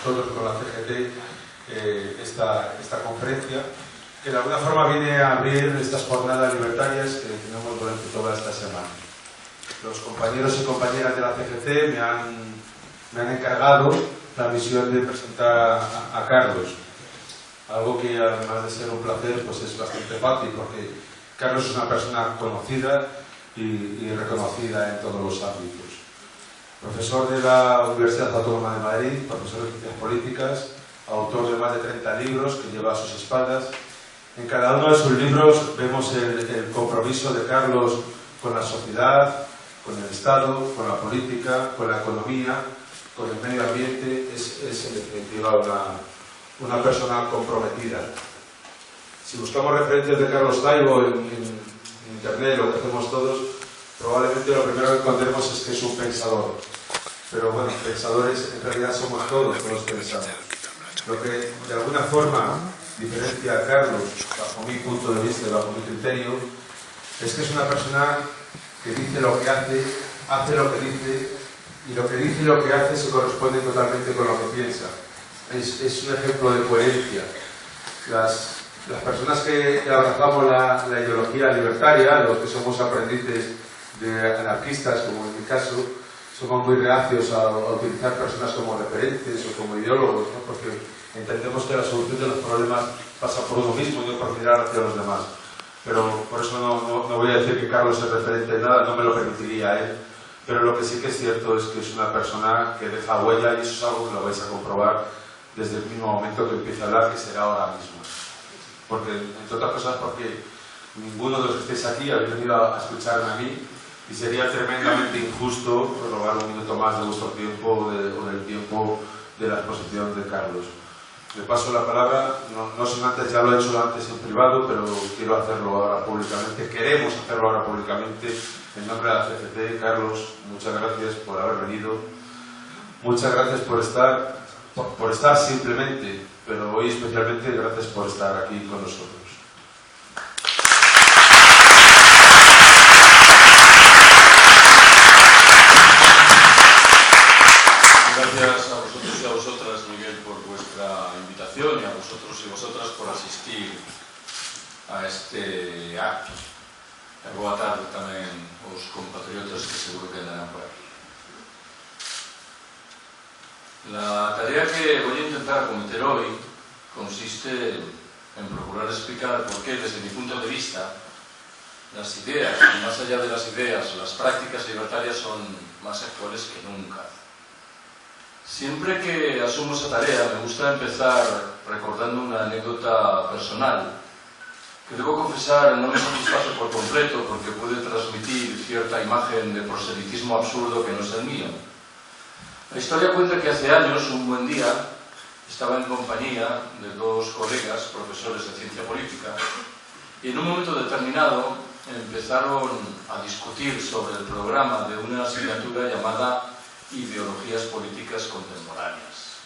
nosotros, con la CGT, esta conferencia, que de alguna forma viene a abrir estas jornadas libertarias que tenemos durante toda esta semana. Los compañeros y compañeras de la CGT me han encargado la misión de presentar a Carlos, algo que además de ser un placer pues es bastante fácil, porque Carlos es una persona conocida y reconocida en todos los ámbitos. Profesor de la Universidad Autónoma de Madrid, profesor de Ciencias Políticas, autor de más de 30 libros que lleva a sus espaldas. En cada uno de sus libros vemos el compromiso de Carlos con la sociedad, con el Estado, con la política, con la economía, con el medio ambiente. Es en definitiva una persona comprometida. Si buscamos referentes de Carlos Taibo en internet, lo que hacemos todos, probablemente lo primero que encontremos es que es un pensador. Pero bueno, pensadores en realidad somos todos pensamos. Lo que de alguna forma diferencia a Carlos, bajo mi punto de vista y bajo mi criterio, es que es una persona que dice lo que hace lo que dice, y lo que dice y lo que hace se corresponde totalmente con lo que piensa. Es un ejemplo de coherencia. Las personas que abrazamos la ideología libertaria, los que somos aprendices de anarquistas, como en mi caso, somos muy reacios a utilizar personas como referentes o como ideólogos, ¿no? Porque entendemos que la solución de los problemas pasa por uno mismo y no por mirar hacia los demás. Pero por eso no voy a decir que Carlos es referente de nada, no me lo permitiría él. Pero lo que sí que es cierto es que es una persona que deja huella, y eso es algo que lo vais a comprobar desde el mismo momento que empiece a hablar, que será ahora mismo. Porque, entre otras cosas, porque ninguno de los que estéis aquí habéis venido a escucharme a mí, y sería tremendamente injusto robar un minuto más de vuestro tiempo o del tiempo de la exposición de Carlos. Le paso la palabra, no sin antes, ya lo he hecho antes en privado, pero quiero hacerlo ahora públicamente, queremos hacerlo ahora públicamente, en nombre de la CGT. Carlos, muchas gracias por haber venido, muchas gracias por estar simplemente, pero hoy especialmente gracias por estar aquí con nosotros. Gracias a vosotros y a vosotras, Miguel, por vuestra invitación, y a vosotros y vosotras por asistir a este acto. E boa tarde tamén aos compatriotas que seguro que andarán por aquí. La tarea que voy a intentar acometer hoy consiste en procurar explicar por qué, desde mi punto de vista, las ideas, y más allá de las ideas, las prácticas libertarias son más actuales que nunca. Siempre que asumo esa tarea me gusta empezar recordando una anécdota personal que debo confesar no me satisface por completo, porque puede transmitir cierta imagen de proselitismo absurdo que no es el mío. La historia cuenta que hace años, un buen día, estaba en compañía de dos colegas, profesores de ciencia política, y en un momento determinado empezaron a discutir sobre el programa de una asignatura llamada Ideologías Políticas Contemporáneas.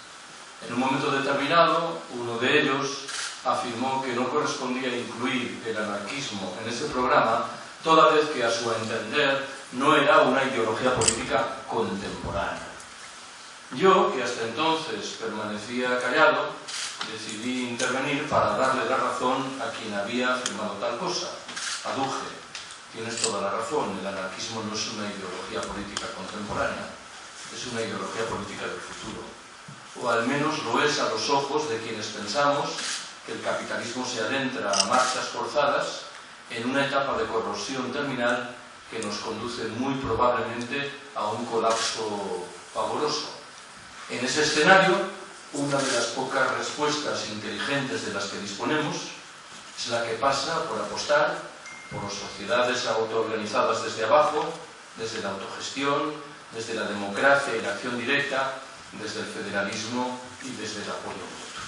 En un momento determinado, uno de ellos afirmó que no correspondía incluir el anarquismo en ese programa, toda vez que, a su entender, no era una ideología política contemporánea. Yo, que hasta entonces permanecía callado, decidí intervenir para darle la razón a quien había afirmado tal cosa. Aduje: tienes toda la razón, el anarquismo no es una ideología política contemporánea, es una ideología política del futuro. O al menos lo es a los ojos de quienes pensamos que el capitalismo se adentra a marchas forzadas en una etapa de corrosión terminal que nos conduce muy probablemente a un colapso pavoroso. En ese escenario, una de las pocas respuestas inteligentes de las que disponemos es la que pasa por apostar por sociedades autoorganizadas desde abajo, desde la autogestión, desde la democracia y la acción directa, desde el federalismo y desde el apoyo mutuo.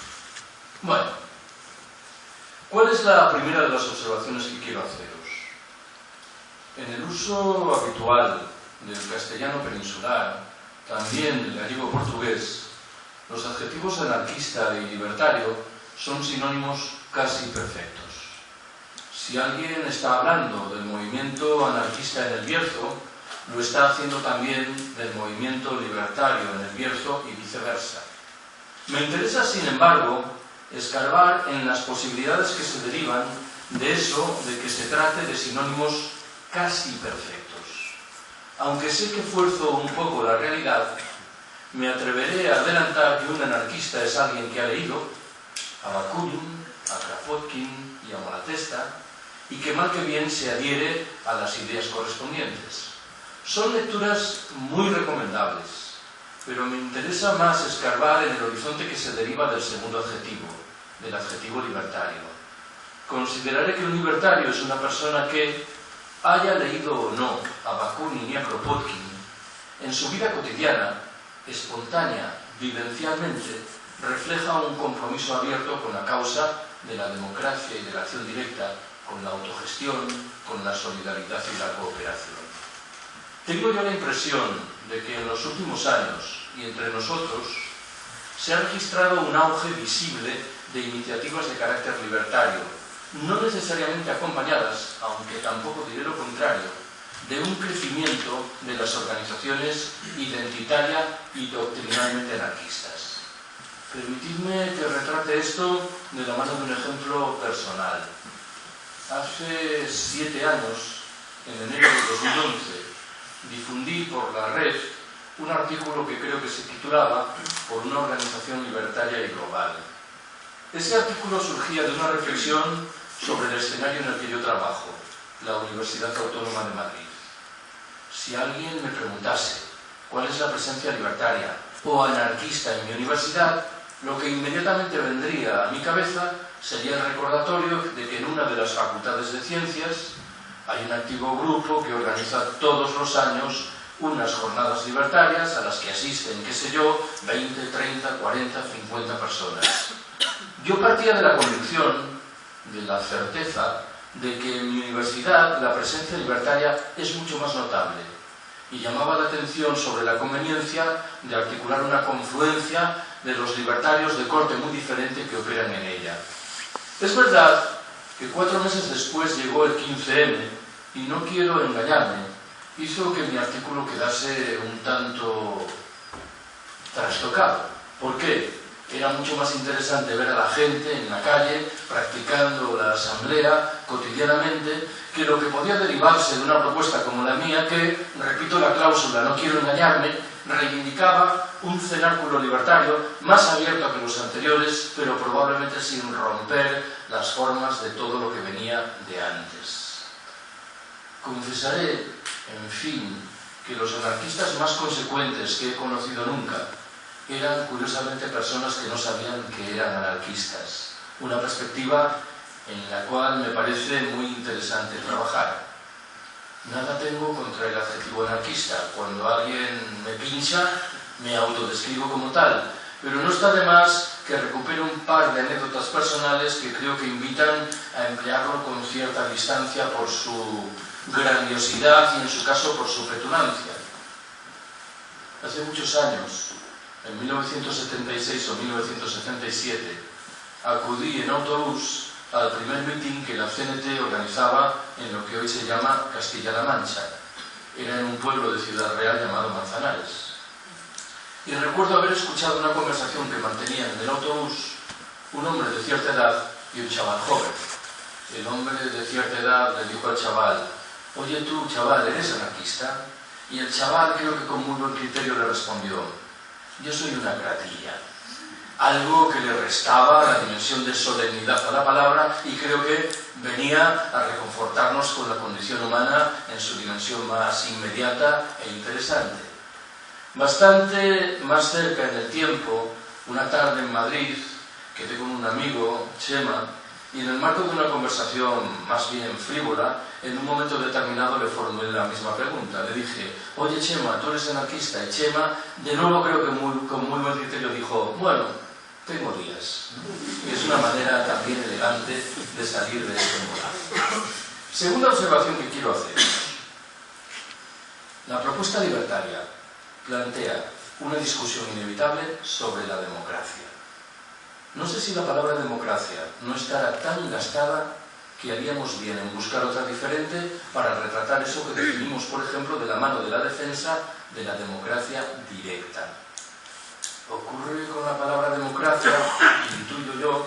Bueno, ¿cuál es la primera de las observaciones que quiero haceros? En el uso habitual del castellano peninsular, también del gallego-portugués, los adjetivos anarquista y libertario son sinónimos casi perfectos. Si alguien está hablando del movimiento anarquista en el Bierzo, lo está haciendo también del movimiento libertario en el Bierzo y viceversa. Me interesa, sin embargo, escarbar en las posibilidades que se derivan de eso de que se trate de sinónimos casi perfectos. Aunque sé que fuerzo un poco la realidad, me atreveré a adelantar que un anarquista es alguien que ha leído a Bakunin, a Kropotkin y a Malatesta, y que mal que bien se adhiere a las ideas correspondientes. Son lecturas muy recomendables, pero me interesa más escarbar en el horizonte que se deriva del segundo adjetivo, del adjetivo libertario. Consideraré que un libertario es una persona que, haya leído o no a Bakunin y a Kropotkin, en su vida cotidiana, espontánea, vivencialmente, refleja un compromiso abierto con la causa de la democracia y de la acción directa, con la autogestión, con la solidaridad y la cooperación. Tengo yo la impresión de que en los últimos años, y entre nosotros, se ha registrado un auge visible de iniciativas de carácter libertario, no necesariamente acompañadas, aunque tampoco diré lo contrario, de un crecimiento de las organizaciones identitaria y doctrinalmente anarquistas. Permitidme que retrate esto de la mano de un ejemplo personal. Hace 7 años, en enero de 2011, difundí por la red un artículo que creo que se titulaba "Por una organización libertaria y global". Ese artículo surgía de una reflexión sobre el escenario en el que yo trabajo, la Universidad Autónoma de Madrid. Si alguien me preguntase cuál es la presencia libertaria o anarquista en mi universidad, lo que inmediatamente vendría a mi cabeza sería el recordatorio de que en una de las facultades de ciencias hay un activo grupo que organiza todos los años unas jornadas libertarias a las que asisten, qué sé yo, 20, 30, 40, 50 personas. Yo partía de la convicción, de la certeza, de que en mi universidad la presencia libertaria es mucho más notable y llamaba la atención sobre la conveniencia de articular una confluencia de los libertarios de corte muy diferente que operan en ella. Es verdad que 4 meses después llegó el 15M y no quiero engañarme, hizo que mi artículo quedase un tanto trastocado. ¿Por qué? Era mucho más interesante ver a la gente en la calle practicando la asamblea cotidianamente que lo que podía derivarse de una propuesta como la mía que, repito la cláusula, no quiero engañarme, reivindicaba un cenáculo libertario más abierto que los anteriores, pero probablemente sin romper las formas de todo lo que venía de antes. Confesaré, en fin, que los anarquistas más consecuentes que he conocido nunca eran curiosamente personas que no sabían que eran anarquistas, una perspectiva en la cual me parece muy interesante trabajar. Nada tengo contra el adjetivo anarquista. Cuando alguien me pincha, me autodescribo como tal, pero no está de más que recupere un par de anécdotas personales que creo que invitan a emplearlo con cierta distancia por su grandiosidad y, en su caso, por su petulancia. Hace muchos años, en 1976 o 1977, acudí en autobús al primer mitin que la CNT organizaba en lo que hoy se llama Castilla-La Mancha. Era en un pueblo de Ciudad Real llamado Manzanares. Y recuerdo haber escuchado una conversación que mantenían en el autobús un hombre de cierta edad y un chaval joven. El hombre de cierta edad le dijo al chaval: "Oye tú, chaval, ¿eres anarquista?". Y el chaval, creo que con muy buen criterio, le respondió: "Yo soy una cratilla". Algo que le restaba la dimensión de solemnidad a la palabra y creo que venía a reconfortarnos con la condición humana en su dimensión más inmediata e interesante. Bastante más cerca en el tiempo, una tarde en Madrid, quedé con un amigo, Chema, y en el marco de una conversación más bien frívola, en un momento determinado le formulé la misma pregunta. Le dije: "Oye Chema, ¿tú eres anarquista?". Y Chema, de nuevo creo que con muy buen criterio, dijo: "Bueno, tengo días". Y es una manera también elegante de salir de este modo. Segunda observación que quiero hacer. La propuesta libertaria plantea una discusión inevitable sobre la democracia. No sé si la palabra democracia no estará tan gastada que haríamos bien en buscar otra diferente para retratar eso que definimos, por ejemplo, de la mano de la defensa de la democracia directa. Ocurre con la palabra democracia democracia, intuyo yo,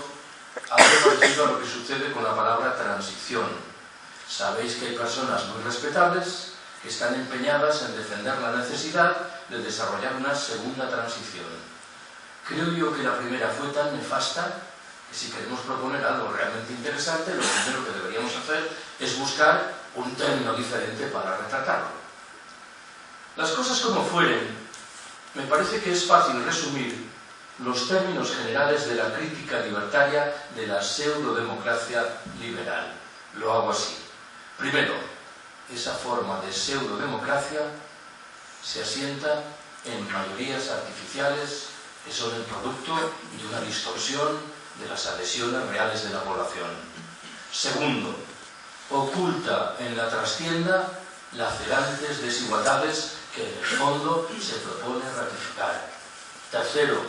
algo parecido a lo que sucede con la palabra transición. Sabéis que hay personas muy respetables que están empeñadas en defender la necesidad de desarrollar una segunda transición. Creo yo que la primera fue tan nefasta que si queremos proponer algo realmente interesante, lo primero que deberíamos hacer es buscar un término diferente para retratarlo. Las cosas como fueren, me parece que es fácil resumir los términos generales de la crítica libertaria de la pseudodemocracia liberal. Lo hago así. Primero, esa forma de pseudodemocracia se asienta en mayorías artificiales que son el producto de una distorsión de las adhesiones reales de la población. Segundo, oculta en la trastienda lacerantes desigualdades que en el fondo se propone ratificar. Tercero,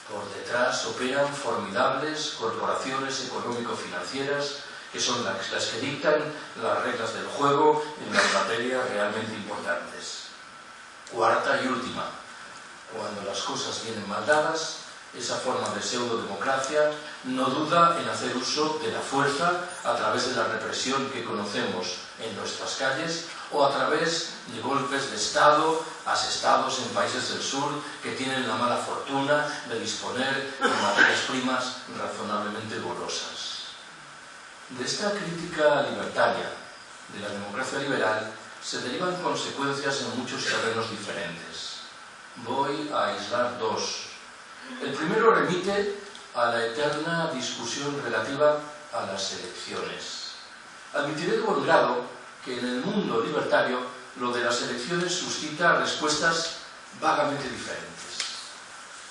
por detrás operan formidables corporaciones económico-financieras que son las que dictan las reglas del juego en las materias realmente importantes. Cuarta y última, cuando las cosas vienen mal dadas, esa forma de pseudodemocracia no duda en hacer uso de la fuerza a través de la represión que conocemos en nuestras calles o a través de golpes de Estado asestados en países del sur que tienen la mala fortuna de disponer de materias primas razonablemente golosas. De esta crítica libertaria de la democracia liberal se derivan consecuencias en muchos terrenos diferentes. Voy a aislar dos. El primero remite a la eterna discusión relativa a las elecciones. Admitiré de buen grado que en el mundo libertario lo de las elecciones suscita respuestas vagamente diferentes.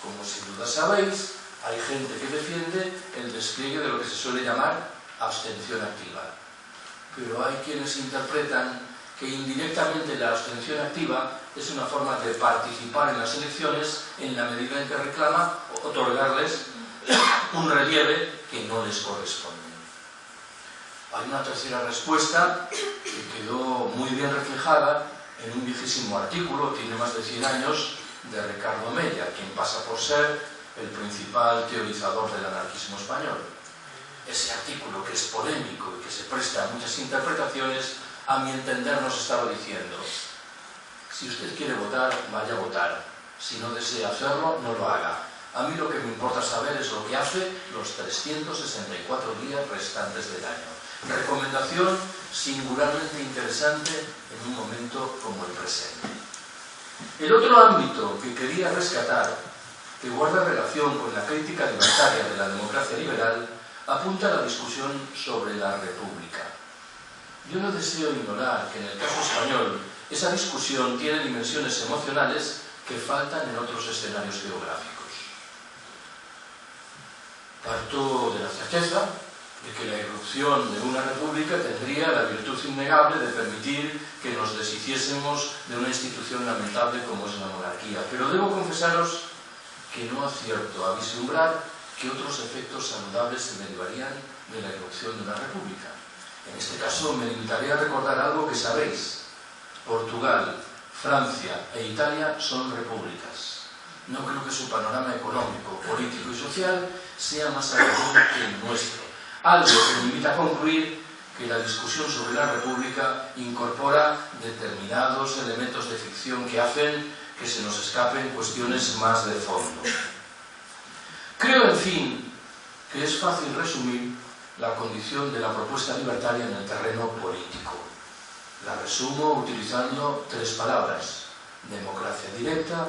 Como sin duda sabéis, hay gente que defiende el despliegue de lo que se suele llamar abstención activa. Pero hay quienes interpretan que indirectamente la abstención activa es una forma de participar en las elecciones en la medida en que reclama otorgarles un relieve que no les corresponde. Hay una tercera respuesta que quedó muy bien reflejada en un viejísimo artículo, tiene más de 100 años, de Ricardo Mella, quien pasa por ser el principal teorizador del anarquismo español. Ese artículo, que es polémico y que se presta a muchas interpretaciones, a mi entender nos estaba diciendo: si usted quiere votar, vaya a votar. Si no desea hacerlo, no lo haga. A mí lo que me importa saber es lo que hace los 364 días restantes del año. Recomendación singularmente interesante en un momento como el presente. El otro ámbito que quería rescatar, que guarda relación con la crítica libertaria de la democracia liberal, apunta a la discusión sobre la república. Yo no deseo ignorar que en el caso español esa discusión tiene dimensiones emocionales que faltan en otros escenarios geográficos. Parto de la certeza de que la irrupción de una república tendría la virtud innegable de permitir que nos deshiciésemos de una institución lamentable como es la monarquía. Pero debo confesaros que no acierto a vislumbrar que otros efectos saludables se derivarían de la irrupción de una república. En este caso me limitaré a recordar algo que sabéis. Portugal, Francia e Italia son repúblicas. No creo que su panorama económico, político y social sea más agradable que el nuestro. Algo que me invita a concluir que la discusión sobre la república incorpora determinados elementos de ficción que hacen que se nos escapen cuestiones más de fondo. Creo, en fin, que es fácil resumir la condición de la propuesta libertaria en el terreno político. La resumo utilizando 3 palabras: democracia directa,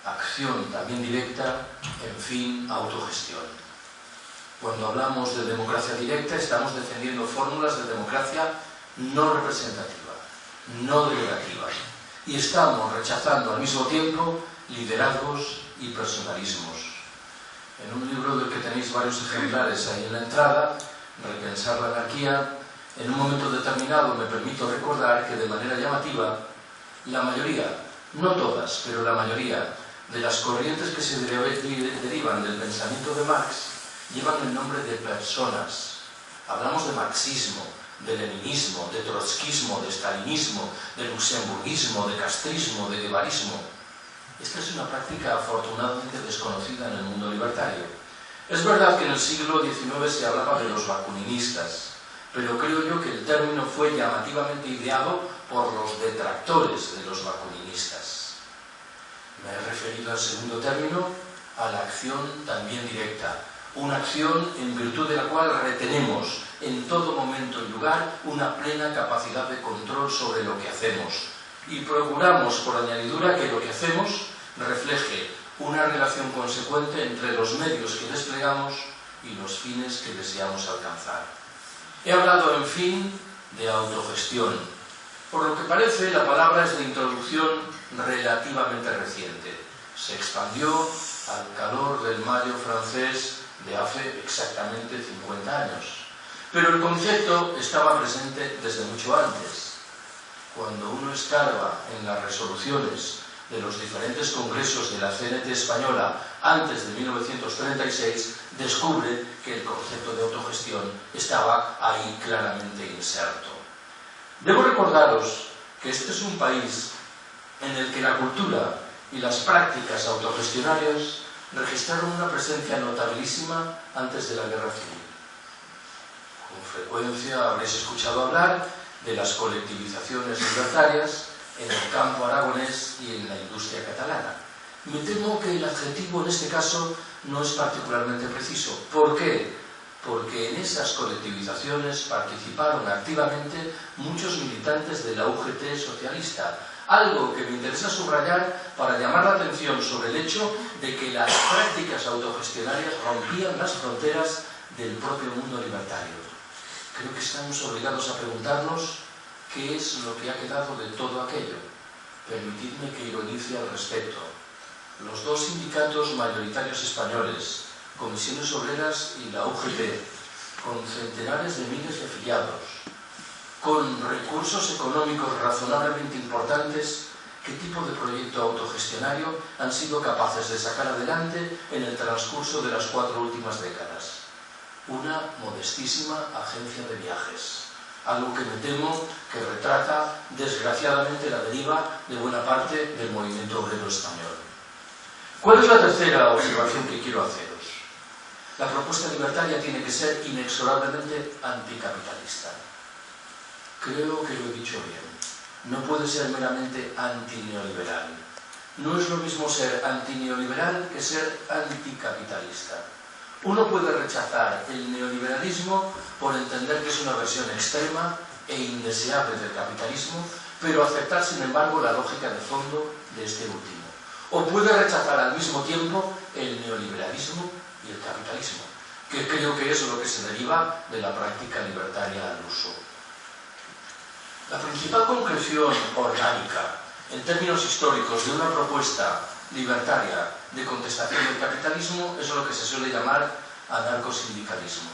acción también directa, en fin, autogestión. Cuando hablamos de democracia directa estamos defendiendo fórmulas de democracia no representativa, no delegativa, y estamos rechazando al mismo tiempo liderazgos y personalismos. En un libro del que tenéis varios ejemplares ahí en la entrada, Repensar la anarquía, en un momento determinado me permito recordar que de manera llamativa la mayoría, no todas, pero la mayoría de las corrientes que se derivan del pensamiento de Marx llevan el nombre de personas. Hablamos de marxismo, de leninismo, de trotskismo, de stalinismo, de luxemburguismo, de castrismo, de guevarismo. Esta es una práctica afortunadamente desconocida en el mundo libertario. Es verdad que en el siglo XIX se hablaba de los bakuниnistas, pero creo yo que el término fue llamativamente ideado por los detractores de los bakuninistas. Me he referido al segundo término, a la acción también directa, una acción en virtud de la cual retenemos en todo momento y lugar una plena capacidad de control sobre lo que hacemos y procuramos, por añadidura, que lo que hacemos refleje una relación consecuente entre los medios que desplegamos y los fines que deseamos alcanzar. He hablado, en fin, de autogestión. Por lo que parece, la palabra es de introducción relativamente reciente. Se expandió al calor del Mayo francés de hace exactamente 50 años. Pero el concepto estaba presente desde mucho antes. Cuando uno escarba en las resoluciones de los diferentes congresos de la CNT española antes de 1936, descubre que el concepto de autogestión estaba ahí claramente inserto. Debo recordaros que este es un país en el que la cultura y las prácticas autogestionarias registraron una presencia notabilísima antes de la Guerra Civil. Con frecuencia habréis escuchado hablar de las colectivizaciones libertarias en el campo aragonés y en la industria catalana. Me temo que el adjetivo en este caso no es particularmente preciso. ¿Por qué? Porque en esas colectivizaciones participaron activamente muchos militantes de la UGT socialista, algo que me interesa subrayar para llamar la atención sobre el hecho de que las prácticas autogestionarias rompían las fronteras del propio mundo libertario. Creo que estamos obligados a preguntarnos qué es lo que ha quedado de todo aquello. Permitidme que ironice al respecto. Los dos sindicatos mayoritarios españoles, Comisiones Obreras y la UGT, con centenares de miles de afiliados, con recursos económicos razonablemente importantes, ¿qué tipo de proyecto autogestionario han sido capaces de sacar adelante en el transcurso de las 4 últimas décadas? Una modestísima agencia de viajes, algo que me temo que retrata desgraciadamente la deriva de buena parte del movimiento obrero español. ¿Cuál es la tercera observación que quiero haceros? La propuesta libertaria tiene que ser inexorablemente anticapitalista. Creo que lo he dicho bien. No puede ser meramente antineoliberal. No es lo mismo ser antineoliberal que ser anticapitalista. Uno puede rechazar el neoliberalismo por entender que es una versión extrema e indeseable del capitalismo, pero aceptar sin embargo la lógica de fondo de este último. O puede rechazar al mismo tiempo el neoliberalismo y el capitalismo, que creo que es lo que se deriva de la práctica libertaria al uso. La principal concreción orgánica, en términos históricos, de una propuesta libertaria de contestación del capitalismo es lo que se suele llamar anarcosindicalismo.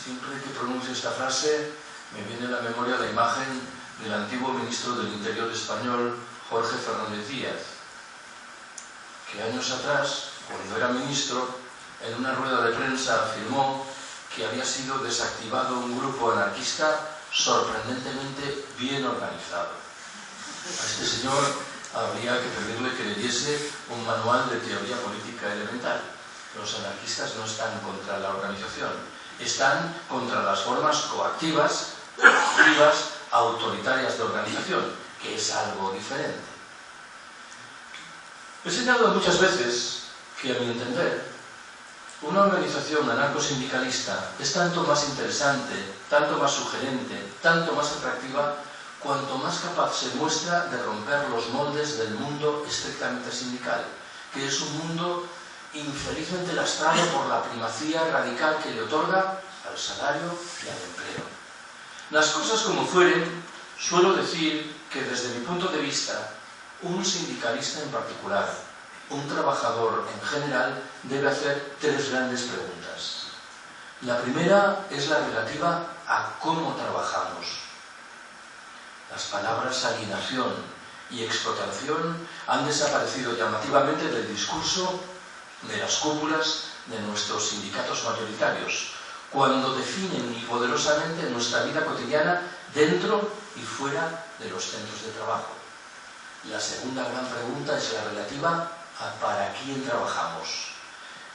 Siempre que pronuncio esta frase me viene a la memoria la imagen del antiguo ministro del Interior español, Jorge Fernández Díaz, que años atrás, cuando era ministro, en una rueda de prensa afirmó que había sido desactivado un grupo anarquista sorprendentemente bien organizado. A este señor habría que pedirle que leyese un manual de teoría política elemental. Los anarquistas no están contra la organización, están contra las formas coactivas, autoritarias de organización, que es algo diferente. He señalado muchas veces que, a mi entender, una organización anarcosindicalista es tanto más interesante, tanto más sugerente, tanto más atractiva, cuanto más capaz se muestra de romper los moldes del mundo estrictamente sindical, que es un mundo infelizmente lastrado por la primacía radical que le otorga al salario y al empleo. Las cosas como fueren, suelo decir que desde mi punto de vista, un sindicalista en particular, un trabajador en general, debe hacer 3 grandes preguntas. La primera es la relativa a cómo trabajamos. Las palabras alienación y explotación han desaparecido llamativamente del discurso de las cúpulas de nuestros sindicatos mayoritarios, cuando definen y poderosamente nuestra vida cotidiana dentro y fuera de los centros de trabajo. La segunda gran pregunta es la relativa a ¿para quién trabajamos?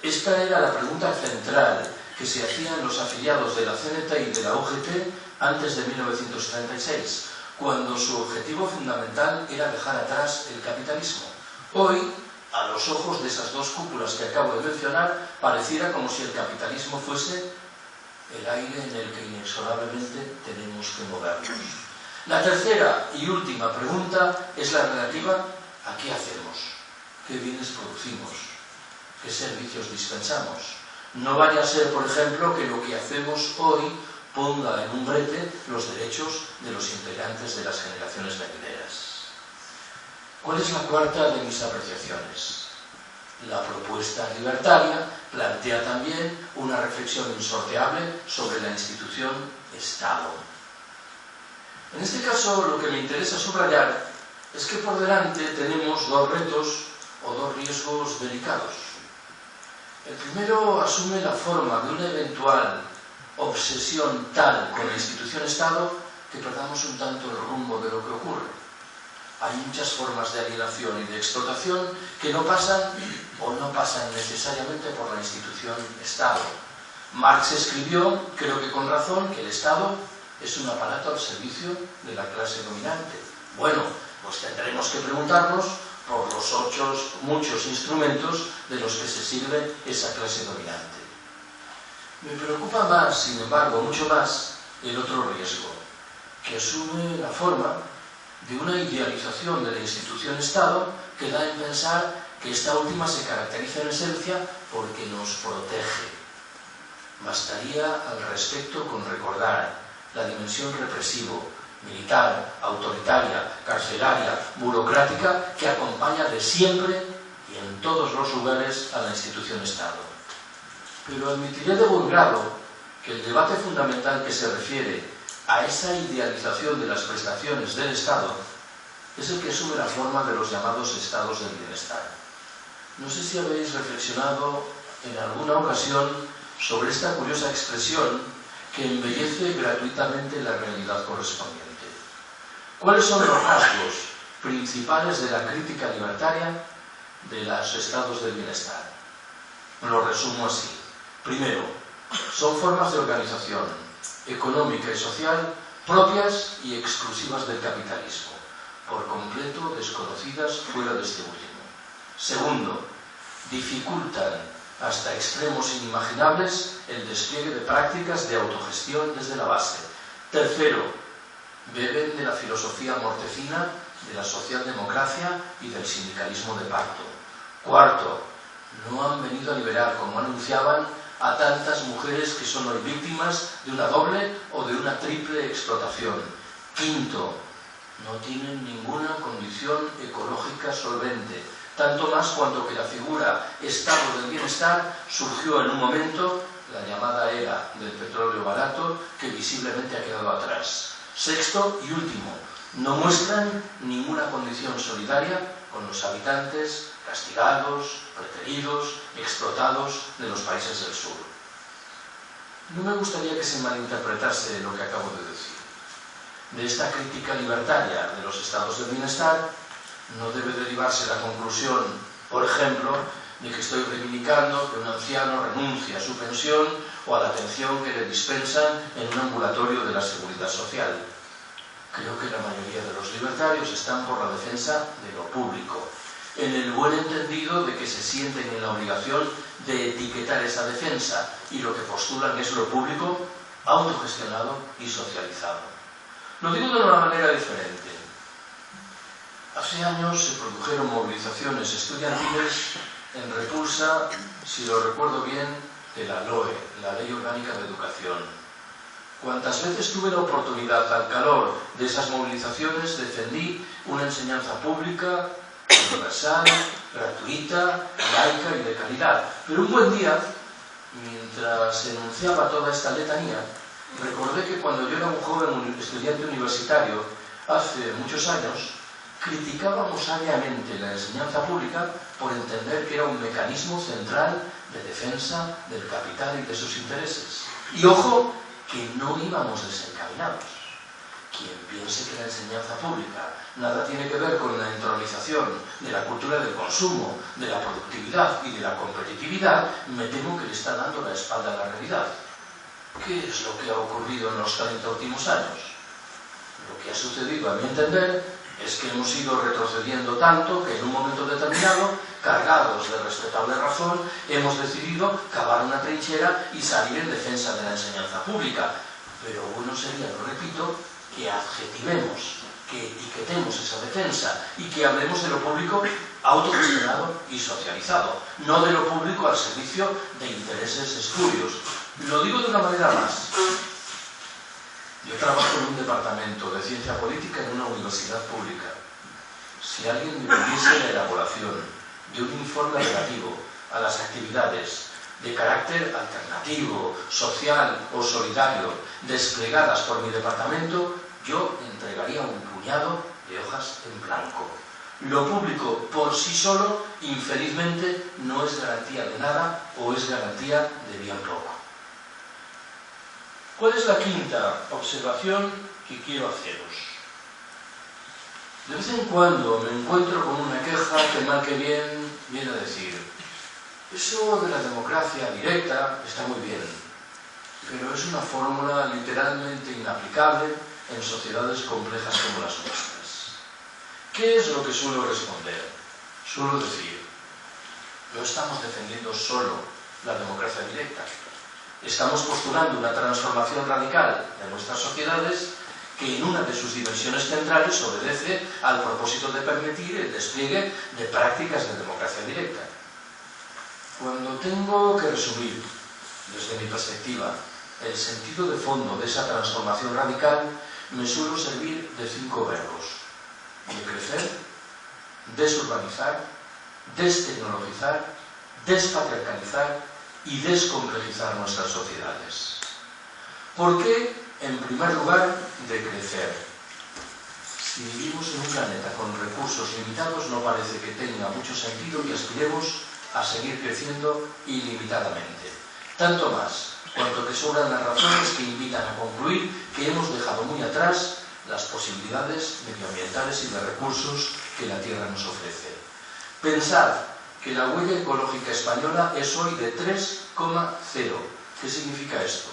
Esta era la pregunta central que se hacían los afiliados de la CNT y de la UGT antes de 1936, cuando su objetivo fundamental era dejar atrás el capitalismo. Hoy, a los ojos de esas dos cúpulas que acabo de mencionar, pareciera como si el capitalismo fuese el aire en el que inexorablemente tenemos que movernos. La tercera y última pregunta es la relativa a qué hacemos, qué bienes producimos, qué servicios dispensamos. No vaya a ser, por ejemplo, que lo que hacemos hoy ponga en un brete los derechos de los integrantes de las generaciones venideras. ¿Cuál es la cuarta de mis apreciaciones? La propuesta libertaria plantea también una reflexión insorteable sobre la institución Estado. En este caso, lo que me interesa subrayar es que por delante tenemos dos retos o dos riesgos delicados. El primero asume la forma de una eventual obsesión tal con la institución Estado que perdamos un tanto el rumbo de lo que ocurre. Hay muchas formas de alienación y de explotación que no pasan o no pasan necesariamente por la institución Estado. Marx escribió, creo que con razón, que el Estado es un aparato al servicio de la clase dominante. Bueno, pues tendremos que preguntarnos por los muchos instrumentos de los que se sirve esa clase dominante. Me preocupa más, sin embargo, mucho más, el otro riesgo, que asume la forma de una idealización de la institución Estado que da en pensar que esta última se caracteriza en esencia porque nos protege. Bastaría al respecto con recordar la dimensión represivo, militar, autoritaria, carcelaria, burocrática que acompaña de siempre y en todos los lugares a la institución Estado. Pero admitiré de buen grado que el debate fundamental que se refiere a esa idealización de las prestaciones del Estado es el que asume la forma de los llamados estados del bienestar. No sé si habéis reflexionado en alguna ocasión sobre esta curiosa expresión que embellece gratuitamente la realidad correspondiente. ¿Cuáles son los rasgos principales de la crítica libertaria de los estados del bienestar? Lo resumo así. Primero, son formas de organización económica y social propias y exclusivas del capitalismo, por completo desconocidas fuera de este último. Segundo, dificultan hasta extremos inimaginables el despliegue de prácticas de autogestión desde la base. Tercero, beben de la filosofía mortecina de la socialdemocracia y del sindicalismo de pacto. Cuarto, no han venido a liberar, como anunciaban, a tantas mujeres que son hoy víctimas de una doble o de una triple explotación. Quinto, no tienen ninguna condición ecológica solvente, tanto más cuanto que la figura Estado del Bienestar surgió en un momento, la llamada era del petróleo barato, que visiblemente ha quedado atrás. Sexto y último, no muestran ninguna condición solidaria con los habitantes castigados, preteridos, explotados de los países del sur. No me gustaría que se malinterpretase lo que acabo de decir. De esta crítica libertaria de los estados del bienestar no debe derivarse la conclusión, por ejemplo, de que estoy reivindicando que un anciano renuncie a su pensión o a la atención que le dispensan en un ambulatorio de la seguridad social. Creo que la mayoría de los libertarios están por la defensa de lo público, en el buen entendido de que se sienten en la obligación de etiquetar esa defensa y lo que postulan es lo público, autogestionado y socializado. Lo digo de una manera diferente. Hace años se produjeron movilizaciones estudiantiles en repulsa, si lo recuerdo bien, de la LOE, la Ley Orgánica de Educación. Cuantas veces tuve la oportunidad, al calor de esas movilizaciones, defendí una enseñanza pública, universal, gratuita, laica y de calidad. Pero un buen día, mientras se enunciaba toda esta letanía, recordé que cuando yo era un joven estudiante universitario, hace muchos años, criticábamos agriamente la enseñanza pública por entender que era un mecanismo central de defensa del capital y de sus intereses. Y ojo, que no íbamos desencaminados. quien piense que la enseñanza pública nada tiene que ver con la entronización de la cultura del consumo, de la productividad y de la competitividad, me temo que le está dando la espalda a la realidad. ¿Qué es lo que ha ocurrido en los 40 últimos años? Lo que ha sucedido, a mi entender, es que hemos ido retrocediendo tanto que en un momento determinado, cargados de respetable razón, hemos decidido cavar una trinchera y salir en defensa de la enseñanza pública. Pero bueno sería, lo repito, que adjetivemos, que etiquetemos esa defensa y que hablemos de lo público autogestionado y socializado, no de lo público al servicio de intereses espurios. Lo digo de una manera más. Yo trabajo en un departamento de ciencia política en una universidad pública. Si alguien me pidiese la elaboración de un informe relativo a las actividades de carácter alternativo, social o solidario desplegadas por mi departamento, yo entregaría un puñado de hojas en blanco. Lo público por sí solo, infelizmente, no es garantía de nada o es garantía de bien poco. ¿Cuál es la quinta observación que quiero haceros? De vez en cuando me encuentro con una queja que mal que bien viene a decir: eso de la democracia directa está muy bien, pero es una fórmula literalmente inaplicable en sociedades complejas como las nuestras. ¿Qué es lo que suelo responder? Suelo decir: no estamos defendiendo solo la democracia directa. Estamos postulando una transformación radical de nuestras sociedades que en una de sus dimensiones centrales obedece al propósito de permitir el despliegue de prácticas de democracia directa. Cuando tengo que resumir, desde mi perspectiva, el sentido de fondo de esa transformación radical, me suelo servir de 5 verbos: decrecer, desurbanizar, destecnologizar, despatriarcalizar y descomplejizar nuestras sociedades. ¿Por qué, en primer lugar, decrecer? Si vivimos en un planeta con recursos limitados, no parece que tenga mucho sentido que aspiremos a seguir creciendo ilimitadamente. Tanto más, cuanto que sobran las razones que invitan a concluir que hemos dejado muy atrás las posibilidades medioambientales y de recursos que la Tierra nos ofrece. Pensad que la huella ecológica española es hoy de 3,0. ¿Qué significa esto?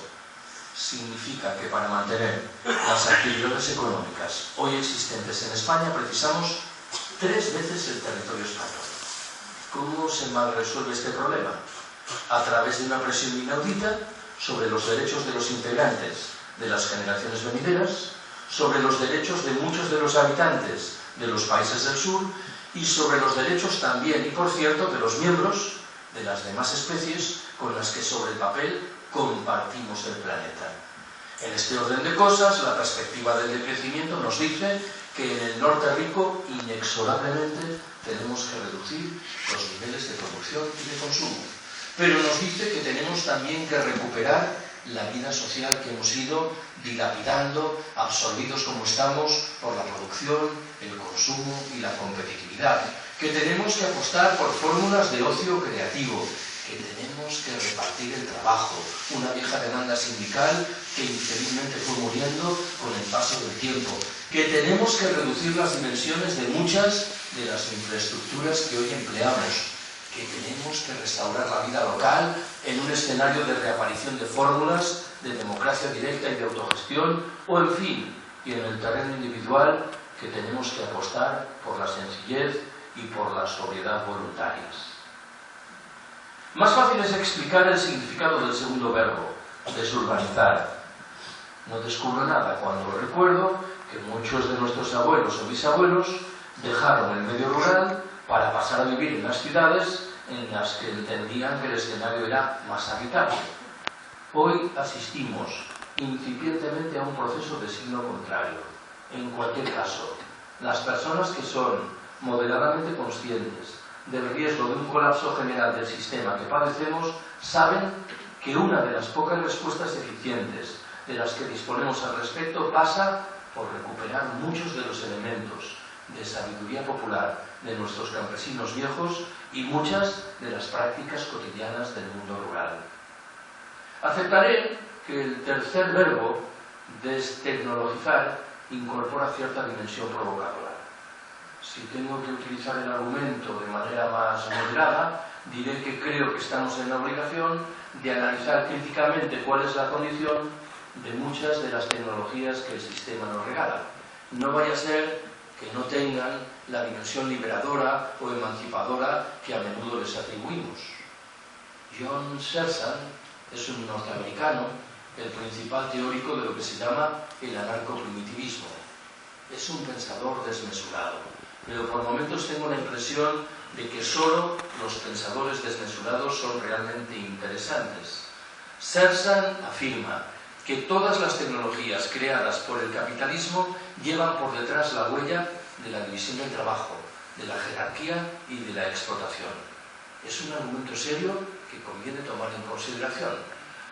Significa que para mantener las actividades económicas hoy existentes en España precisamos 3 veces el territorio español. ¿Cómo se mal resuelve este problema? A través de una presión inaudita sobre los derechos de los integrantes de las generaciones venideras, sobre los derechos de muchos de los habitantes de los países del sur y sobre los derechos también, y por cierto, de los miembros de las demás especies con las que sobre el papel compartimos el planeta. En este orden de cosas, la perspectiva del decrecimiento nos dice que en el norte rico inexorablemente tenemos que reducir los niveles de producción y de consumo. Pero nos dice que tenemos también que recuperar la vida social que hemos ido dilapidando, absorbidos como estamos por la producción, el consumo y la competitividad, que tenemos que apostar por fórmulas de ocio creativo, que tenemos que repartir el trabajo, una vieja demanda sindical que infelizmente fue muriendo con el paso del tiempo, que tenemos que reducir las dimensiones de muchas de las infraestructuras que hoy empleamos, que tenemos que restaurar la vida local en un escenario de reaparición de fórmulas de democracia directa y de autogestión, o en fin, y en el terreno individual, que tenemos que apostar por la sencillez y por la sobriedad voluntarias. Más fácil es explicar el significado del segundo verbo, desurbanizar. No descubro nada cuando recuerdo que muchos de nuestros abuelos o bisabuelos dejaron el medio rural para pasar a vivir en las ciudades en las que entendían que el escenario era más habitable. Hoy asistimos incipientemente a un proceso de signo contrario. En cualquier caso, las personas que son moderadamente conscientes del riesgo de un colapso general del sistema que padecemos saben que una de las pocas respuestas eficientes de las que disponemos al respecto pasa por recuperar muchos de los elementos de sabiduría popular de nuestros campesinos viejos y muchas de las prácticas cotidianas del mundo rural. Aceptaré que el tercer verbo, destecnologizar, incorpora cierta dimensión provocadora. Si tengo que utilizar el argumento de manera más moderada, diré que creo que estamos en la obligación de analizar críticamente cuál es la condición de muchas de las tecnologías que el sistema nos regala. No vaya a ser que no tengan la dimensión liberadora o emancipadora que a menudo les atribuimos. John Searson es un norteamericano, el principal teórico de lo que se llama el anarcoprimitivismo. Es un pensador desmesurado, pero por momentos tengo la impresión de que solo los pensadores desmesurados son realmente interesantes. Searson afirma que todas las tecnologías creadas por el capitalismo llevan por detrás la huella de la división del trabajo, de la jerarquía y de la explotación. Es un argumento serio que conviene tomar en consideración.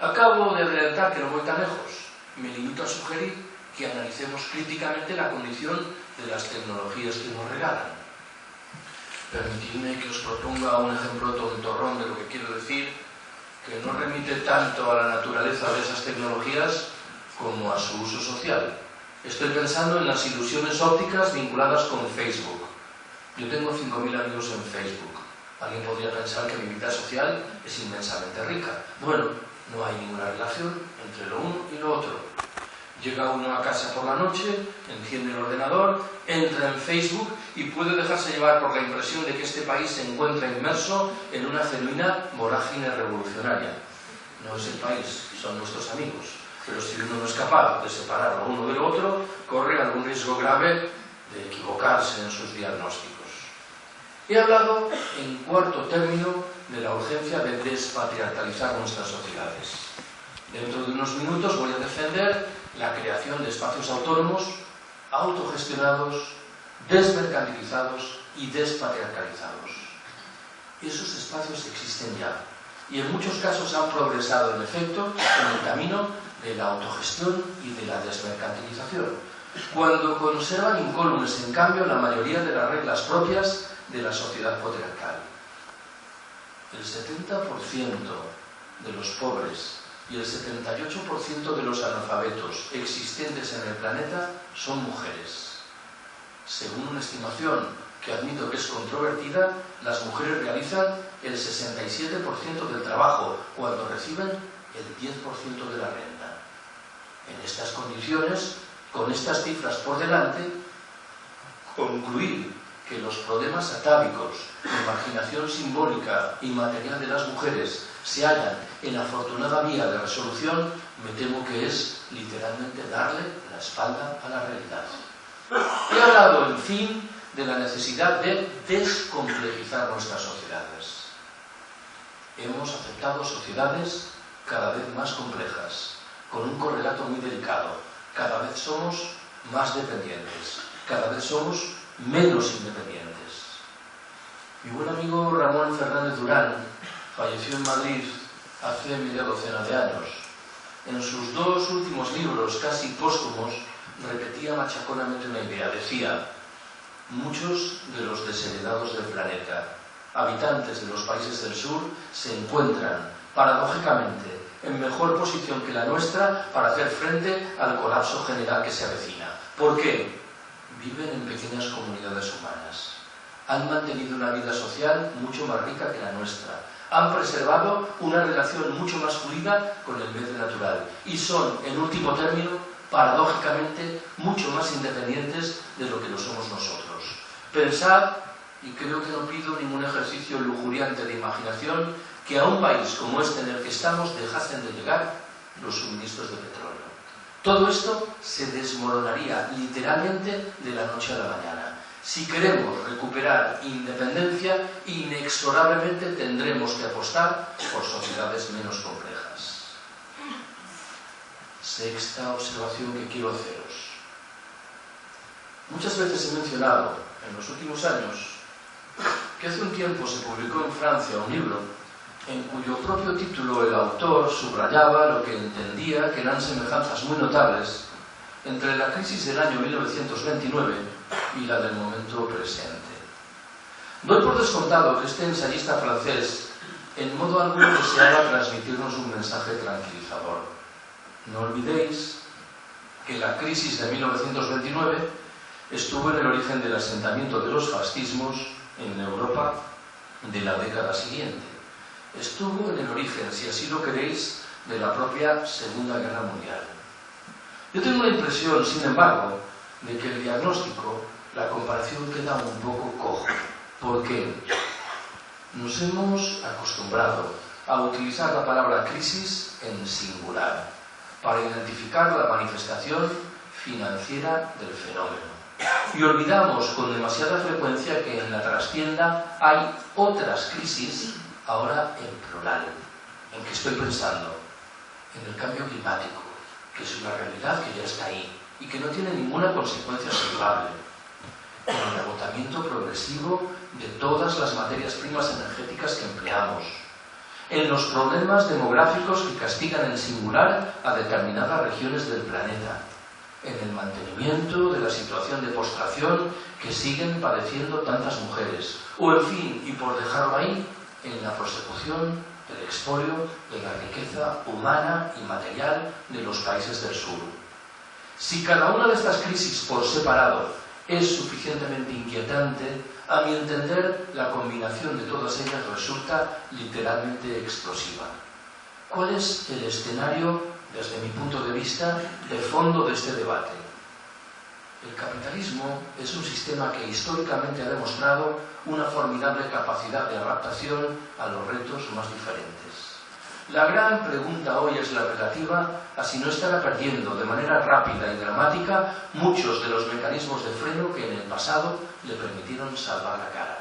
Acabo de adelantar que no voy tan lejos. Me limito a sugerir que analicemos críticamente la condición de las tecnologías que nos regalan. Permitidme que os proponga un ejemplo tontorrón de lo que quiero decir, que no remite tanto a la naturaleza de esas tecnologías como a su uso social. Estoy pensando en las ilusiones ópticas vinculadas con Facebook. Yo tengo 5.000 amigos en Facebook. Alguien podría pensar que mi vida social es inmensamente rica. Bueno, no hay ninguna relación entre lo uno y lo otro. Llega uno a casa por la noche, enciende el ordenador, entra en Facebook y puede dejarse llevar por la impresión de que este país se encuentra inmerso en una genuina vorágine revolucionaria. No es el país, son nuestros amigos. Pero si uno no es capaz de separar lo uno de lo otro, corre algún riesgo grave de equivocarse en sus diagnósticos. He hablado, en cuarto término, de la urgencia de despatriarcalizar nuestras sociedades. Dentro de unos minutos voy a defender la creación de espacios autónomos, autogestionados, desmercantilizados y despatriarcalizados. Esos espacios existen ya y en muchos casos han progresado en efecto en el camino de la autogestión y de la desmercantilización, cuando conservan incólumes, en cambio, la mayoría de las reglas propias de la sociedad patriarcal. El 70% de los pobres y el 78% de los analfabetos existentes en el planeta son mujeres. Según una estimación que admito que es controvertida, las mujeres realizan el 67% del trabajo cuando reciben el 10% de la renta. En estas condiciones, con estas cifras por delante, concluir que los problemas atávicos de marginación simbólica y material de las mujeres se hallan en la afortunada vía de resolución, me temo que es literalmente darle la espalda a la realidad. He hablado, en fin, de la necesidad de descomplejizar nuestras sociedades. Hemos aceptado sociedades cada vez más complejas, con un correlato muy delicado. Cada vez somos más dependientes, cada vez somos menos independientes. Mi buen amigo Ramón Fernández Durán falleció en Madrid hace media docena de años. En sus dos últimos libros, casi póstumos, repetía machaconamente una idea. Decía: muchos de los desheredados del planeta, habitantes de los países del sur, se encuentran, paradójicamente, en mejor posición que la nuestra para hacer frente al colapso general que se avecina. ¿Por qué? Viven en pequeñas comunidades humanas. Han mantenido una vida social mucho más rica que la nuestra. Han preservado una relación mucho más fluida con el medio natural. Y son, en último término, paradójicamente, mucho más independientes de lo que lo somos nosotros. Pensad, y creo que no pido ningún ejercicio lujuriante de imaginación, que a un país como este en el que estamos dejasen de llegar los suministros de petróleo. Todo esto se desmoronaría literalmente de la noche a la mañana. Si queremos recuperar independencia, inexorablemente tendremos que apostar por sociedades menos complejas. Sexta observación que quiero haceros. Muchas veces he mencionado en los últimos años que hace un tiempo se publicó en Francia un libro en cuyo propio título el autor subrayaba lo que entendía que eran semejanzas muy notables entre la crisis del año 1929 y la del momento presente. Doy por descontado que este ensayista francés en modo alguno deseaba transmitirnos un mensaje tranquilizador. No olvidéis que la crisis de 1929 estuvo en el origen del asentamiento de los fascismos en Europa de la década siguiente. Estuvo en el origen, si así lo queréis, de la propia Segunda Guerra Mundial. Yo tengo la impresión, sin embargo, de que el diagnóstico, la comparación queda un poco coja, porque nos hemos acostumbrado a utilizar la palabra crisis en singular para identificar la manifestación financiera del fenómeno. Y olvidamos con demasiada frecuencia que en la trastienda hay otras crisis, ahora en plural. ¿En qué estoy pensando? En el cambio climático, que es una realidad que ya está ahí y que no tiene ninguna consecuencia salvable. En el agotamiento progresivo de todas las materias primas energéticas que empleamos. En los problemas demográficos que castigan en singular a determinadas regiones del planeta. En el mantenimiento de la situación de postración que siguen padeciendo tantas mujeres. O en fin, y por dejarlo ahí, en la persecución del expolio de la riqueza humana y material de los países del sur. Si cada una de estas crisis por separado es suficientemente inquietante, a mi entender, la combinación de todas ellas resulta literalmente explosiva. ¿Cuál es el escenario, desde mi punto de vista, de fondo de este debate? El capitalismo es un sistema que históricamente ha demostrado una formidable capacidad de adaptación a los retos más diferentes. La gran pregunta hoy es la relativa a si no estará perdiendo de manera rápida y dramática muchos de los mecanismos de freno que en el pasado le permitieron salvar la cara.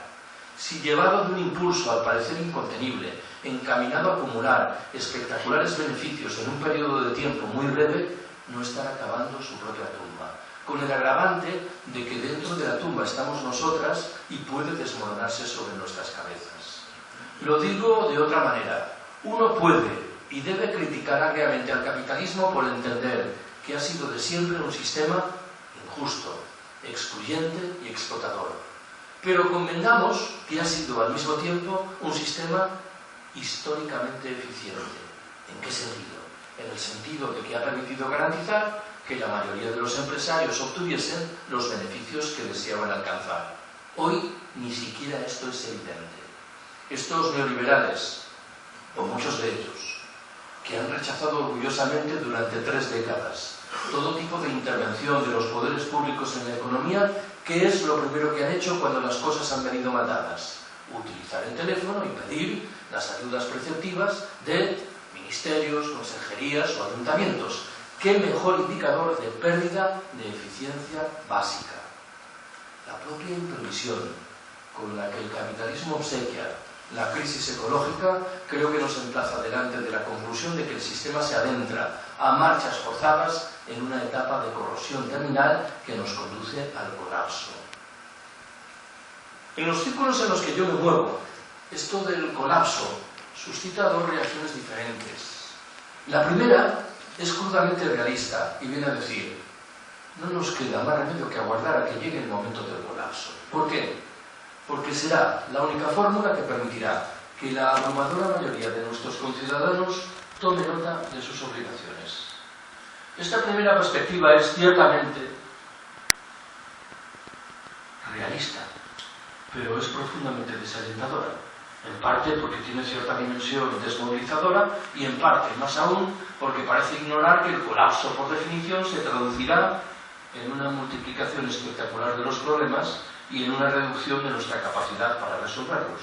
Si llevado de un impulso al parecer incontenible, encaminado a acumular espectaculares beneficios en un periodo de tiempo muy breve, no estará acabando su propia tumba, con el agravante de que dentro de la tumba estamos nosotras y puede desmoronarse sobre nuestras cabezas. Lo digo de otra manera. Uno puede y debe criticar agriamente al capitalismo por entender que ha sido de siempre un sistema injusto, excluyente y explotador. Pero convengamos que ha sido al mismo tiempo un sistema históricamente eficiente. ¿En qué sentido? En el sentido de que ha permitido garantizar que la mayoría de los empresarios obtuviesen los beneficios que deseaban alcanzar. Hoy ni siquiera esto es evidente. Estos neoliberales, o muchos de ellos, que han rechazado orgullosamente durante 3 décadas todo tipo de intervención de los poderes públicos en la economía, ¿qué es lo primero que han hecho cuando las cosas han venido matadas? Utilizar el teléfono y pedir las ayudas preceptivas de ministerios, consejerías o ayuntamientos. ¿Qué mejor indicador de pérdida de eficiencia básica? La propia imprevisión con la que el capitalismo obsequia la crisis ecológica creo que nos emplaza delante de la conclusión de que el sistema se adentra a marchas forzadas en una etapa de corrosión terminal que nos conduce al colapso. En los círculos en los que yo me muevo, esto del colapso suscita 2 reacciones diferentes. La primera es crudamente realista y viene a decir: no nos queda más remedio que aguardar a que llegue el momento del colapso. ¿Por qué? Porque será la única fórmula que permitirá que la abrumadora mayoría de nuestros conciudadanos tome nota de sus obligaciones. Esta primera perspectiva es ciertamente realista, pero es profundamente desalentadora, en parte porque tiene cierta dimensión desmovilizadora y en parte, más aún, porque parece ignorar que el colapso, por definición, se traducirá en una multiplicación espectacular de los problemas y en una reducción de nuestra capacidad para resolverlos.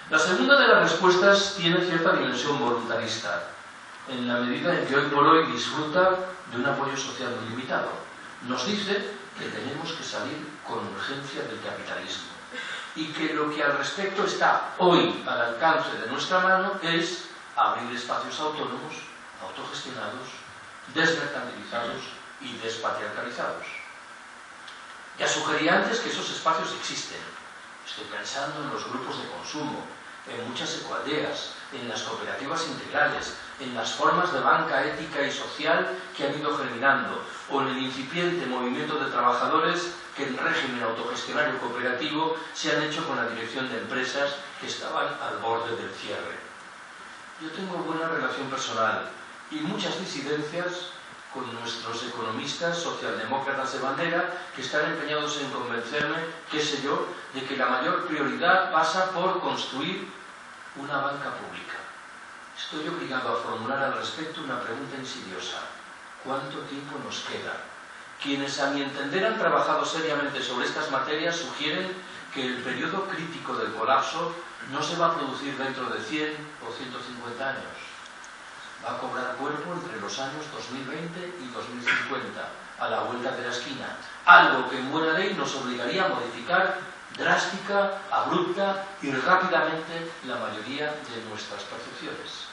La segunda de las respuestas tiene cierta dimensión voluntarista, en la medida en que hoy por hoy disfruta de un apoyo social muy limitado. Nos dice que tenemos que salir con urgencia del capitalismo y que lo que al respecto está hoy al alcance de nuestra mano es abrir espacios autónomos, autogestionados, desmercantilizados y despatriarcalizados. Ya sugerí antes que esos espacios existen. Estoy pensando en los grupos de consumo, en muchas ecoaldeas, en las cooperativas integrales, en las formas de banca ética y social que han ido germinando, o en el incipiente movimiento de trabajadores que en régimen autogestionario cooperativo se han hecho con la dirección de empresas que estaban al borde del cierre. Yo tengo buena relación personal y muchas disidencias con nuestros economistas socialdemócratas de bandera que están empeñados en convencerme, qué sé yo, de que la mayor prioridad pasa por construir una banca pública. Estoy obligado a formular al respecto una pregunta insidiosa. ¿Cuánto tiempo nos queda? Quienes, a mi entender, han trabajado seriamente sobre estas materias sugieren que el periodo crítico del colapso no se va a producir dentro de 100 o 150 años. Va a cobrar cuerpo entre los años 2020 y 2050, a la vuelta de la esquina. Algo que en buena ley nos obligaría a modificar drástica, abrupta y rápidamente la mayoría de nuestras percepciones.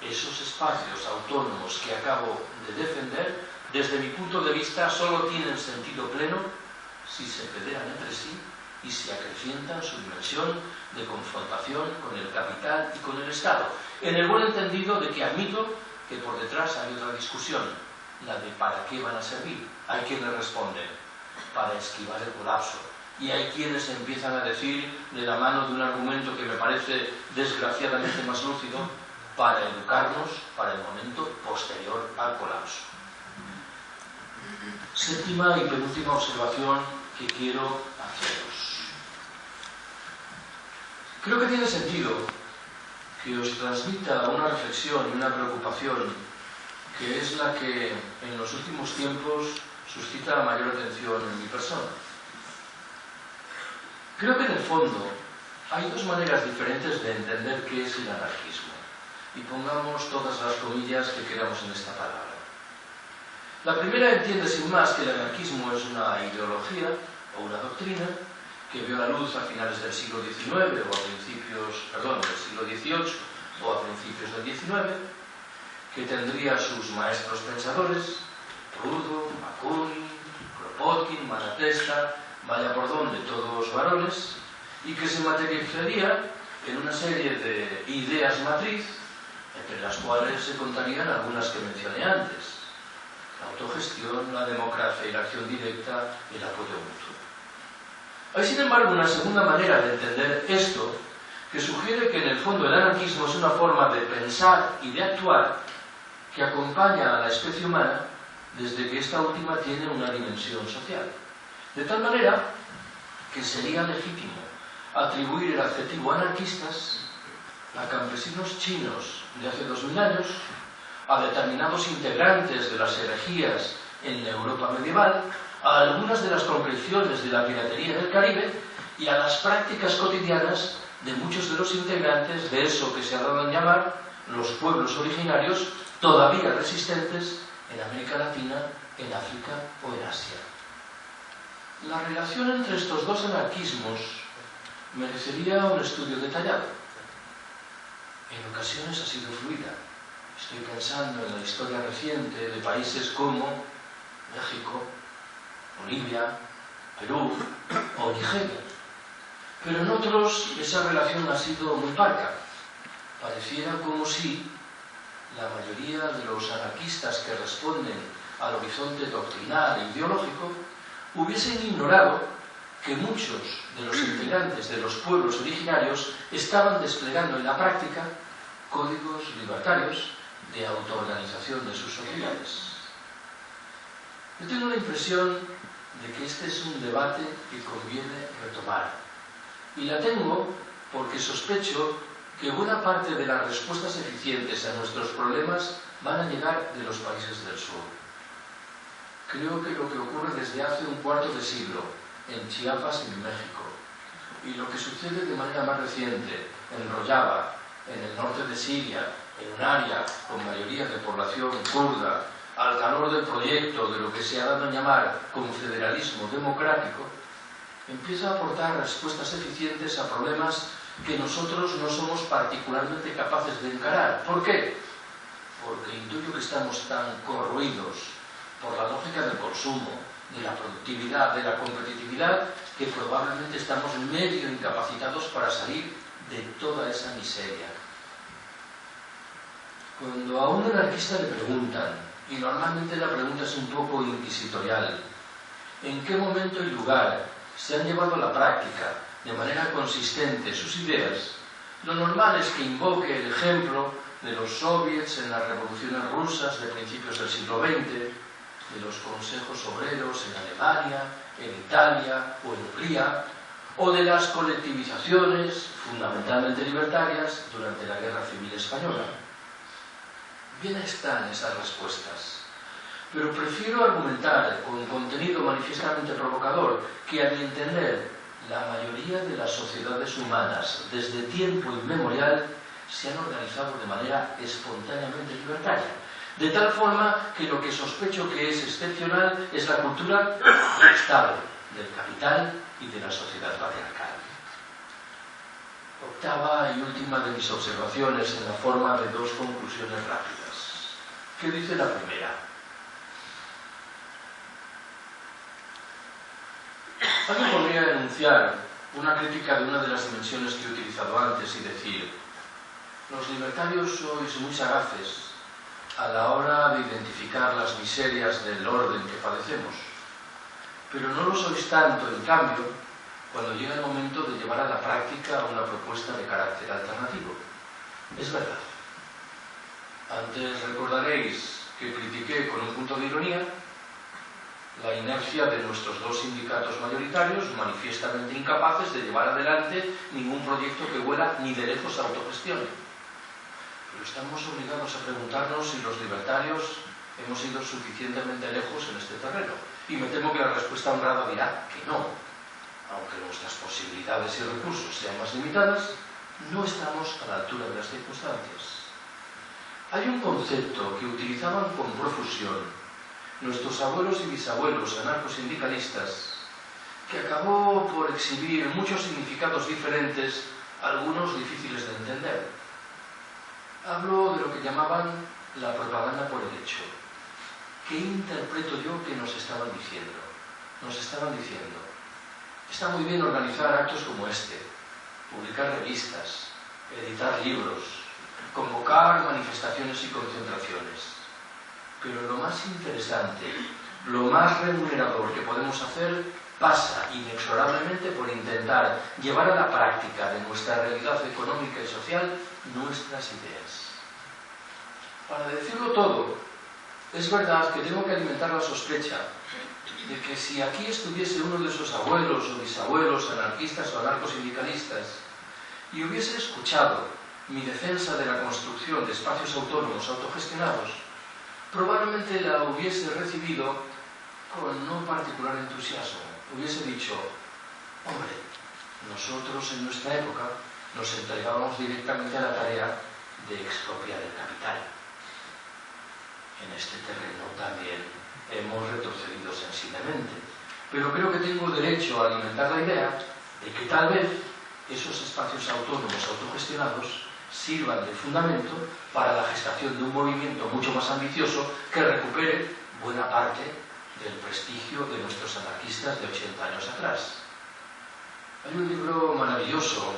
Esos espacios autónomos que acabo de defender, desde mi punto de vista, solo tienen sentido pleno si se federan entre sí y si acrecientan su dimensión de confrontación con el capital y con el Estado, en el buen entendido de que admito que por detrás hay otra discusión, la de ¿para qué van a servir? Hay quienes responden, para esquivar el colapso, y hay quienes empiezan a decir, de la mano de un argumento que me parece desgraciadamente más lúcido, para educarnos para el momento posterior al colapso. Séptima y penúltima observación que quiero haceros. Creo que tiene sentido que os transmita una reflexión y una preocupación que es la que en los últimos tiempos suscita mayor atención en mi persona. Creo que en el fondo hay dos maneras diferentes de entender qué es el anarquismo. Y pongamos todas las comillas que queramos en esta palabra. La primera entiende sin más que el anarquismo es una ideología o una doctrina que vio la luz a finales del siglo XIX o a principios, del siglo XVIII o a principios del XIX, que tendría sus maestros pensadores, Proudhon, Bakunin, Kropotkin, Malatesta, vaya por donde todos varones, y que se materializaría en una serie de ideas matriz, entre las cuales se contarían algunas que mencioné antes: la autogestión, la democracia y la acción directa, el apoyo mutuo. Hay, sin embargo, una segunda manera de entender esto, que sugiere que en el fondo el anarquismo es una forma de pensar y de actuar que acompaña a la especie humana desde que esta última tiene una dimensión social. De tal manera que sería legítimo atribuir el adjetivo anarquistas a campesinos chinos de hace 2000 años, a determinados integrantes de las herejías en la Europa medieval, a algunas de las concreciones de la piratería en el Caribe y a las prácticas cotidianas de muchos de los integrantes de eso que se ha dado en llamar los pueblos originarios todavía resistentes en América Latina, en África o en Asia. La relación entre estos dos anarquismos merecería un estudio detallado. En ocasiones ha sido fluida. Estoy pensando en la historia reciente de países como México, Bolivia, Perú o Nigeria. Pero en otros esa relación ha sido muy parca. Pareciera como si la mayoría de los anarquistas que responden al horizonte doctrinal e ideológico hubiesen ignorado que muchos de los integrantes de los pueblos originarios estaban desplegando en la práctica códigos libertarios de autoorganización de sus sociedades. Yo tengo la impresión de que este es un debate que conviene retomar. Y la tengo porque sospecho que buena parte de las respuestas eficientes a nuestros problemas van a llegar de los países del sur. Creo que lo que ocurre desde hace un cuarto de siglo en Chiapas y en México, y lo que sucede de manera más reciente en Rojava, en el norte de Siria, en un área con mayoría de población kurda, al calor del proyecto de lo que se ha dado a llamar confederalismo democrático, empieza a aportar respuestas eficientes a problemas que nosotros no somos particularmente capaces de encarar. ¿Por qué? Porque intuyo que estamos tan corroídos por la lógica del consumo, de la productividad, de la competitividad, que probablemente estamos medio incapacitados para salir de toda esa miseria. Cuando a un anarquista le preguntan, y normalmente la pregunta es un poco inquisitorial, ¿en qué momento y lugar se han llevado a la práctica de manera consistente sus ideas? Lo normal es que invoque el ejemplo de los soviets en las revoluciones rusas de principios del siglo XX, de los consejos obreros en Alemania, en Italia o en Hungría, o de las colectivizaciones fundamentalmente libertarias durante la Guerra Civil Española. Bien están esas respuestas, pero prefiero argumentar con contenido manifiestamente provocador que, a mi entender, la mayoría de las sociedades humanas, desde tiempo inmemorial, se han organizado de manera espontáneamente libertaria, de tal forma que lo que sospecho que es excepcional es la cultura del Estado, del capital y de la sociedad patriarcal. Octava y última de mis observaciones en la forma de dos conclusiones rápidas. ¿Qué dice la primera? Alguien podría enunciar una crítica de una de las dimensiones que he utilizado antes y decir: los libertarios sois muy sagaces a la hora de identificar las miserias del orden que padecemos, pero no lo sois tanto, en cambio, cuando llega el momento de llevar a la práctica una propuesta de carácter alternativo. Es verdad. Antes recordaréis que critiqué con un punto de ironía la inercia de nuestros dos sindicatos mayoritarios, manifiestamente incapaces de llevar adelante ningún proyecto que huela ni de lejos a autogestión. Pero estamos obligados a preguntarnos si los libertarios hemos ido suficientemente lejos en este terreno. Y me temo que la respuesta honrada dirá que no. Aunque nuestras posibilidades y recursos sean más limitadas, no estamos a la altura de las circunstancias. Hay un concepto que utilizaban con profusión nuestros abuelos y bisabuelos anarcosindicalistas, que acabó por exhibir muchos significados diferentes, algunos difíciles de entender. Hablo de lo que llamaban la propaganda por el hecho. ¿Qué interpreto yo que nos estaban diciendo? Nos estaban diciendo: está muy bien organizar actos como este, publicar revistas, editar libros, convocar manifestaciones y concentraciones. Pero lo más interesante, lo más remunerador que podemos hacer pasa inexorablemente por intentar llevar a la práctica de nuestra realidad económica y social nuestras ideas. Para decirlo todo, es verdad que tengo que alimentar la sospecha de que si aquí estuviese uno de esos abuelos o bisabuelos anarquistas o anarcosindicalistas y hubiese escuchado mi defensa de la construcción de espacios autónomos autogestionados, probablemente la hubiese recibido con no particular entusiasmo. Hubiese dicho: hombre, nosotros en nuestra época nos entregábamos directamente a la tarea de expropiar el capital. En este terreno también hemos retrocedido sensiblemente, pero creo que tengo derecho a alimentar la idea de que tal vez esos espacios autónomos autogestionados sirvan de fundamento para la gestación de un movimiento mucho más ambicioso que recupere buena parte del prestigio de nuestros anarquistas de 80 años atrás. Hay un libro maravilloso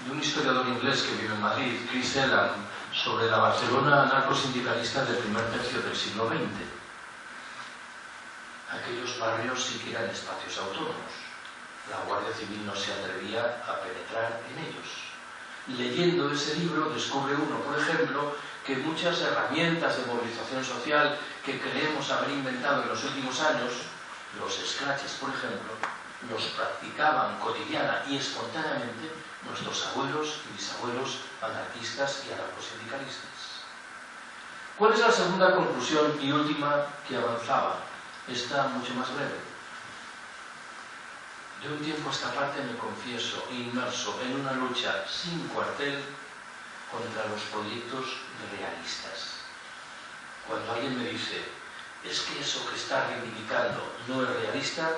de un historiador inglés que vive en Madrid, Chris Elam, sobre la Barcelona anarcosindicalista del primer tercio del siglo XX. Aquellos barrios sí que eran espacios autónomos. La Guardia Civil no se atrevía a penetrar en ellos. Leyendo ese libro descubre uno, por ejemplo, que muchas herramientas de movilización social que creemos haber inventado en los últimos años, los scratches, por ejemplo, los practicaban cotidiana y espontáneamente nuestros abuelos y bisabuelos anarquistas y anarcosindicalistas. ¿Cuál es la segunda conclusión y última que avanzaba? Esta mucho más breve. De un tiempo a esta parte me confieso inmerso en una lucha sin cuartel contra los proyectos realistas. Cuando alguien me dice: es que eso que está reivindicando no es realista,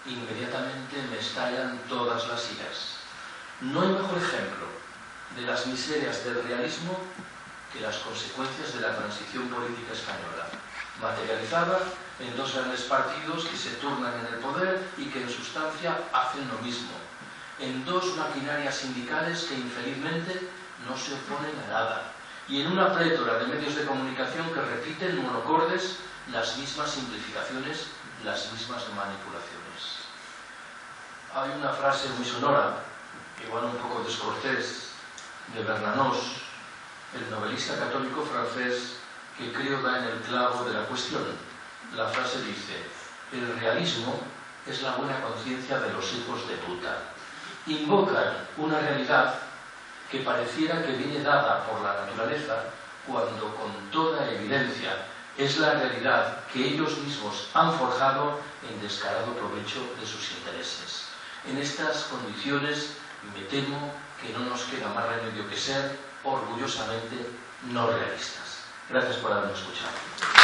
inmediatamente me estallan todas las iras. No hay mejor ejemplo de las miserias del realismo que las consecuencias de la transición política española, materializada en dos grandes partidos que se turnan en el poder y que en sustancia hacen lo mismo, en dos maquinarias sindicales que infelizmente no se oponen a nada, y en una plétora de medios de comunicación que repiten monocordes las mismas simplificaciones, las mismas manipulaciones. Hay una frase muy sonora, igual un poco descortés, de Bernanos, el novelista católico francés que creo da en el clavo de la cuestión. La frase dice: el realismo es la buena conciencia de los hijos de puta. Invocan una realidad que pareciera que viene dada por la naturaleza, cuando con toda evidencia es la realidad que ellos mismos han forjado en descarado provecho de sus intereses. En estas condiciones me temo que no nos queda más remedio que ser orgullosamente no realistas. Gracias por haberme escuchado.